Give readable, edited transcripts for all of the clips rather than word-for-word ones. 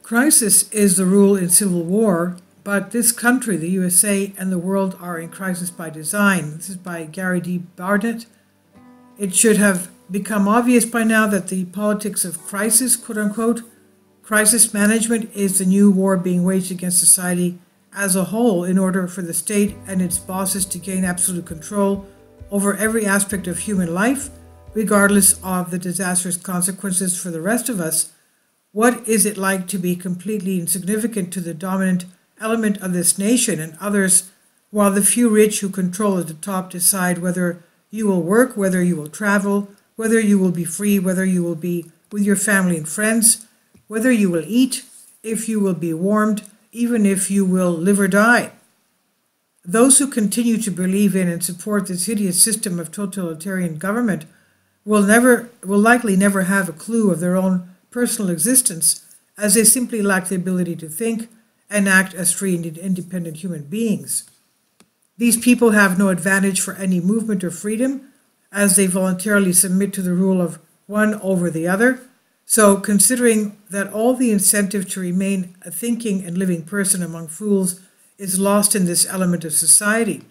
Crisis is the rule in civil war, but this country, the USA, and the world are in crisis by design. This is by Gary D. Barnett. It should have become obvious by now that the politics of crisis, quote unquote, crisis management is the new war being waged against society as a whole in order for the state and its bosses to gain absolute control over every aspect of human life, regardless of the disastrous consequences for the rest of us. What is it like to be completely insignificant to the dominant element of this nation and others, while the few rich who control at the top decide whether you will work, whether you will travel, whether you will be free, whether you will be with your family and friends, whether you will eat, if you will be warmed, even if you will live or die? Those who continue to believe in and support this hideous system of totalitarian government will likely never have a clue of their own personal existence, as they simply lack the ability to think and act as free and independent human beings. These people have no advantage for any movement or freedom, as they voluntarily submit to the rule of one over the other. So, considering that all the incentive to remain a thinking and living person among fools is lost in this element of society,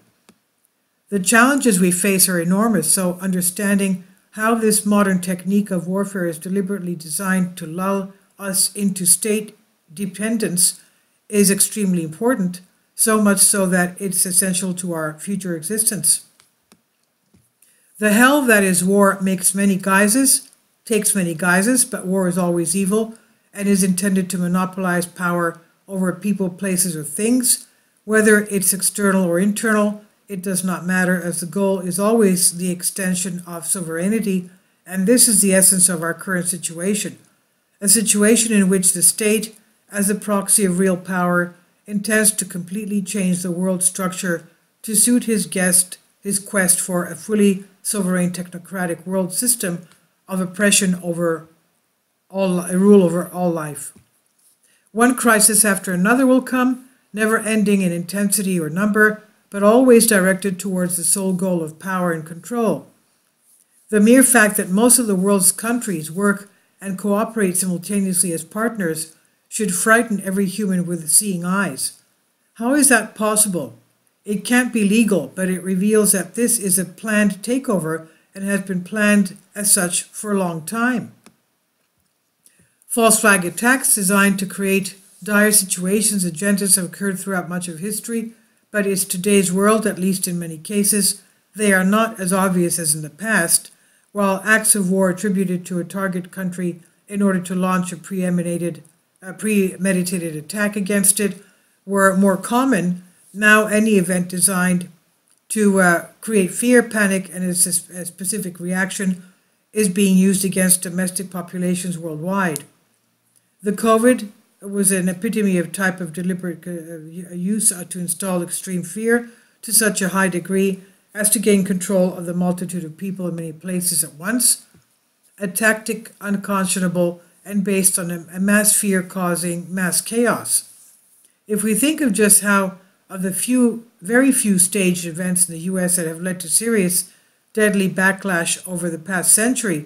the challenges we face are enormous, so understanding how this modern technique of warfare is deliberately designed to lull us into state dependence is extremely important, so much so that it's essential to our future existence. The hell that is war takes many guises, but war is always evil and is intended to monopolize power over people, places, or things. Whether it's external or internal, it does not matter, as the goal is always the extension of sovereignty, and this is the essence of our current situation. A situation in which the state, as the proxy of real power, intends to completely change the world structure to suit his quest for a fully sovereign technocratic world system of oppression over rule over all life. One crisis after another will come, never ending in intensity or number, but always directed towards the sole goal of power and control. The mere fact that most of the world's countries work and cooperate simultaneously as partners should frighten every human with seeing eyes. How is that possible? It can't be legal, but it reveals that this is a planned takeover and has been planned as such for a long time. False flag attacks designed to create dire situations and agendas have occurred throughout much of history, but in today's world, at least in many cases, they are not as obvious as in the past, while acts of war attributed to a target country in order to launch a premeditated attack against it were more common. Now any event designed to create fear, panic, and a specific reaction is being used against domestic populations worldwide. The COVID was an epitome of type of deliberate use to install extreme fear to such a high degree as to gain control of the multitude of people in many places at once, a tactic unconscionable and based on a mass fear causing mass chaos. If we think of just how of the very few staged events in the US that have led to serious, deadly backlash over the past century,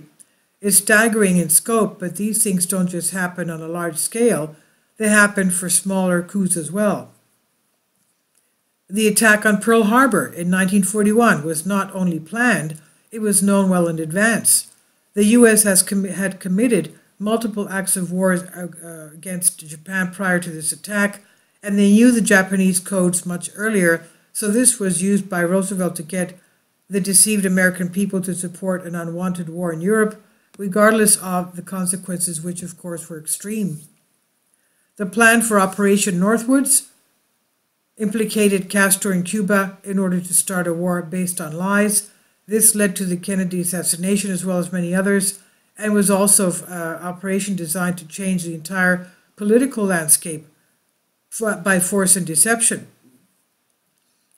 is staggering in scope, but these things don't just happen on a large scale, they happen for smaller coups as well. The attack on Pearl Harbor in 1941 was not only planned, it was known well in advance. The US had committed multiple acts of war against Japan prior to this attack, and they knew the Japanese codes much earlier, so this was used by Roosevelt to get the deceived American people to support an unwanted war in Europe, regardless of the consequences, which of course were extreme. The plan for Operation Northwoods implicated Castro in Cuba in order to start a war based on lies. This led to the Kennedy assassination as well as many others, and was also an operation designed to change the entire political landscape by force and deception.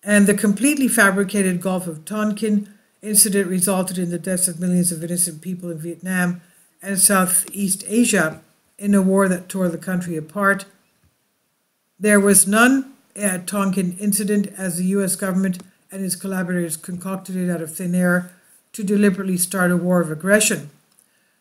And the completely fabricated Gulf of Tonkin incident resulted in the deaths of millions of innocent people in Vietnam and Southeast Asia in a war that tore the country apart. There was none Tonkin incident, as the US government and its collaborators concocted it out of thin air to deliberately start a war of aggression.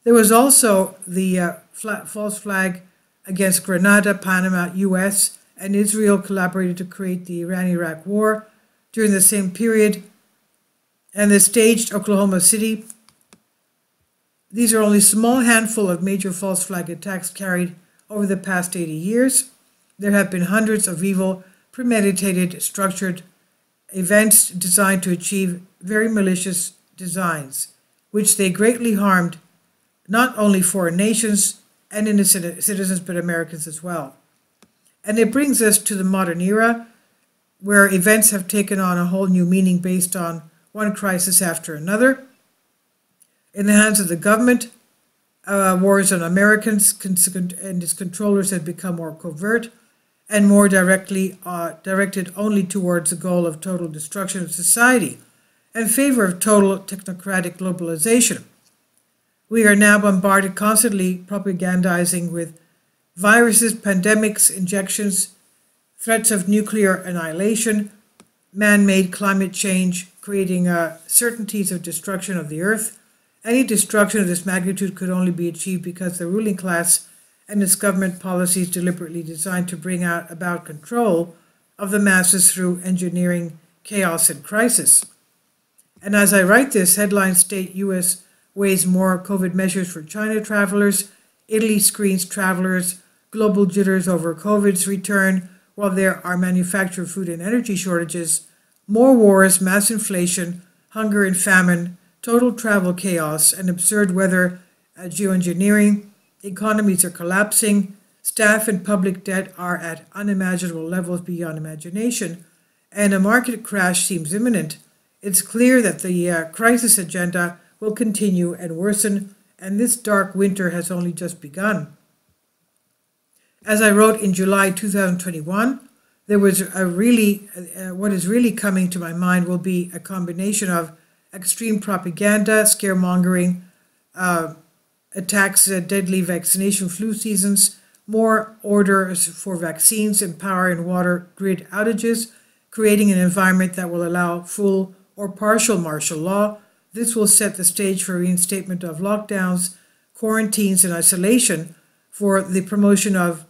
There was also the false flag against Grenada, Panama, US, and Israel collaborated to create the Iran-Iraq War during the same period, and the staged Oklahoma City. These are only a small handful of major false flag attacks carried over the past 80 years. There have been hundreds of evil, premeditated, structured events designed to achieve very malicious designs, which they greatly harmed not only foreign nations and innocent citizens, but Americans as well. And it brings us to the modern era, where events have taken on a whole new meaning based on one crisis after another. In the hands of the government, wars on Americans and its controllers have become more covert and more directly directed only towards the goal of total destruction of society in favor of total technocratic globalization. We are now bombarded constantly propagandizing with viruses, pandemics, injections, threats of nuclear annihilation, man-made climate change, creating certainties of destruction of the earth. Any destruction of this magnitude could only be achieved because the ruling class and its government policies deliberately designed to bring about control of the masses through engineering chaos and crisis. And as I write this, headlines state U.S. weighs more COVID measures for China travelers, Italy screens travelers, global jitters over COVID's return, while there are manufactured food and energy shortages, more wars, mass inflation, hunger and famine, total travel chaos, and absurd weather geoengineering. Economies are collapsing, staff and public debt are at unimaginable levels beyond imagination, and a market crash seems imminent. It's clear that the crisis agenda will continue and worsen, and this dark winter has only just begun. As I wrote in July 2021, there was what is really coming to my mind will be a combination of extreme propaganda, scaremongering, attacks, deadly vaccination flu seasons, more orders for vaccines, and power and water grid outages, creating an environment that will allow full or partial martial law. This will set the stage for reinstatement of lockdowns, quarantines, and isolation, for the promotion of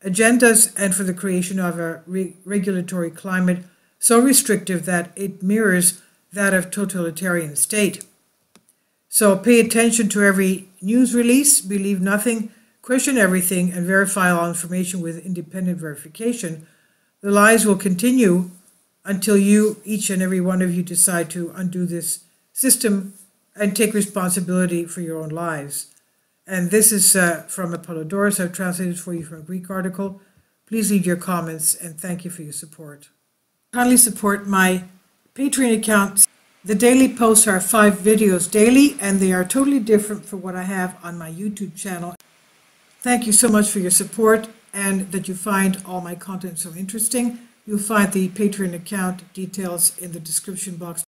agendas and for the creation of a regulatory climate so restrictive that it mirrors that of totalitarian state. So pay attention to every news release, believe nothing, question everything, and verify all information with independent verification. The lies will continue until you, each and every one of you, decide to undo this system and take responsibility for your own lives. And this is from Apollodorus. I've translated for you from a Greek article. Please leave your comments, and thank you for your support. Kindly support my Patreon account. The daily posts are 5 videos daily, and they are totally different from what I have on my YouTube channel. Thank you so much for your support, and that you find all my content so interesting. You'll find the Patreon account details in the description box.